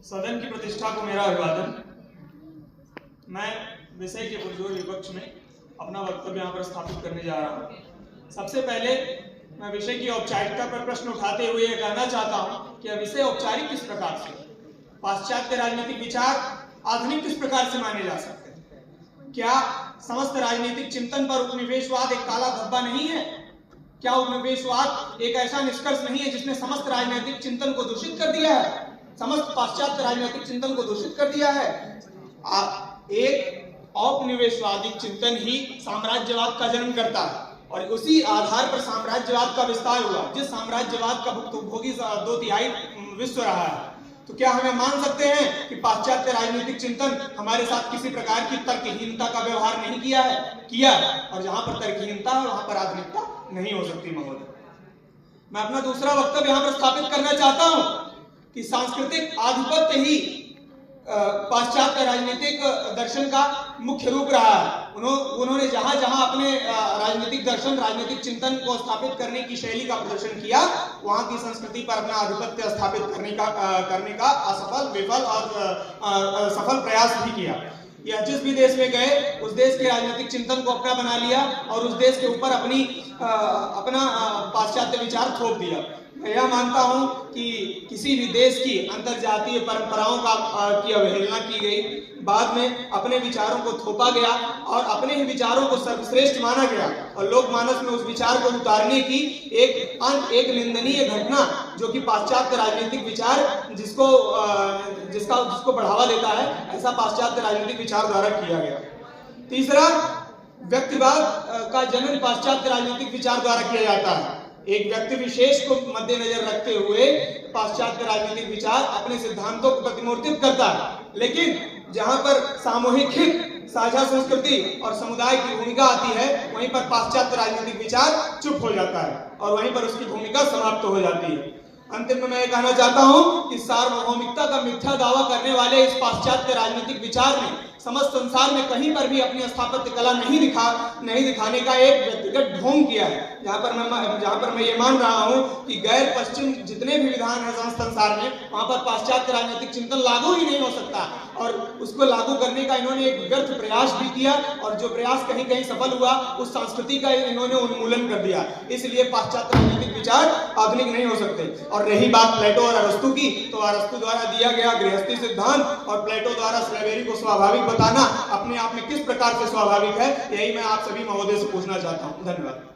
सदन की प्रतिष्ठा को मेरा अभिवादन। मैं विषय के पुरजोर विपक्ष में अपना वक्तव्य यहाँ पर स्थापित करने जा रहा हूँ। सबसे पहले मैं विषय की औपचारिकता पर प्रश्न उठाते हुए यह कहना चाहता हूँ कि यह विषय औपचारिक किस प्रकार से, पाश्चात्य राजनीतिक विचार आधुनिक किस प्रकार से माने जा सकते हैं? क्या समस्त राजनीतिक चिंतन पर उपनिवेशवाद एक काला धब्बा नहीं है? क्या उपनिवेशवाद एक ऐसा निष्कर्ष नहीं है जिसने समस्त राजनीतिक चिंतन को दूषित कर दिया है, समस्त पाश्चात्य राजनीतिक चिंतन को दूषित कर दिया है? एक औपनिवेशवादी चिंतन ही साम्राज्यवाद का जन्म करता है और उसी आधार पर साम्राज्यवाद का विस्तार हुआ, जिस साम्राज्यवाद का भुक्तभोगी 2/3 विश्व रहा है। तो क्या हमें मान सकते हैं कि पाश्चात्य राजनीतिक चिंतन हमारे साथ किसी प्रकार की तर्कहीनता का व्यवहार नहीं किया है? किया है। और जहां पर तर्कहीनता है वहां पर आधुनिकता नहीं हो सकती महोदय। मैं अपना दूसरा वक्तव्य यहां पर स्थापित करना चाहता हूं कि सांस्कृतिक आधिपत्य ही पाश्चात्य राजनीतिक दर्शन का मुख्य रूप रहा है। उन्होंने जहां जहां अपने राजनीतिक दर्शन, राजनीतिक चिंतन को स्थापित करने की शैली का प्रदर्शन किया, वहां की संस्कृति पर अपना आधिपत्य स्थापित करने का असफल, विफल और सफल प्रयास भी किया। या जिस भी देश में गए उस देश के राजनीतिक चिंतन को अपना बना लिया और उस देश के ऊपर अपना पाश्चात्य विचार थोप दिया। मैं यह मानता हूं कि किसी भी देश की अंतरजातीय परंपराओं की अवहेलना की गई, बाद में अपने विचारों को थोपा गया और अपने ही विचारों को सर्वश्रेष्ठ माना गया और लोकमानस में उस विचार को उतारने की एक निंदनीय घटना, जो कि पाश्चात्य राजनीतिक विचार जिसको बढ़ावा देता है, ऐसा पाश्चात्य राजनीतिक विचार द्वारा किया गया। तीसरा, व्यक्तिवाद का जन्म पाश्चात्य राजनीतिक विचार द्वारा किया जाता है। एक व्यक्ति विशेष को मद्देनजर रखते हुए पाश्चात्य राजनीतिक विचार अपने सिद्धांतों को प्रतिमूर्तित करता है, लेकिन जहां पर सामूहिक हित, साझा संस्कृति और समुदाय की भूमिका आती है, वहीं पर पाश्चात्य राजनीतिक विचार चुप हो जाता है और वहीं पर उसकी भूमिका समाप्त हो जाती है। अंतिम में मैं ये कहना चाहता हूं कि सार्वभौमिकता का मिथ्या दावा करने वाले इस पाश्चात्य राजनीतिक विचार ने समस्त संसार में कहीं पर भी अपनी स्थापत्य कला नहीं दिखाने का एक व्यक्तिगत ढोंग किया है। जहां पर मैं ये मान रहा हूं कि गैर पश्चिम जितने भी विधान है संसार में, वहां पर पाश्चात्य राजनीतिक चिंतन लागू ही नहीं हो सकता और उसको लागू करने का इन्होंने एक व्यर्थ प्रयास भी किया और जो प्रयास कहीं कहीं सफल हुआ, उस संस्कृति का इन्होंने उन्मूलन कर दिया। इसलिए पाश्चात्य राजनीतिक विचार आधुनिक नहीं हो सकते। और रही बात प्लेटो और अरस्तु की, तो अरस्तु द्वारा दिया गया गृहस्थी सिद्धांत और प्लेटो द्वारा स्लेवरी को स्वाभाविक बताना अपने आप में किस प्रकार से स्वाभाविक है, यही मैं आप सभी महोदय से पूछना चाहता हूं। धन्यवाद।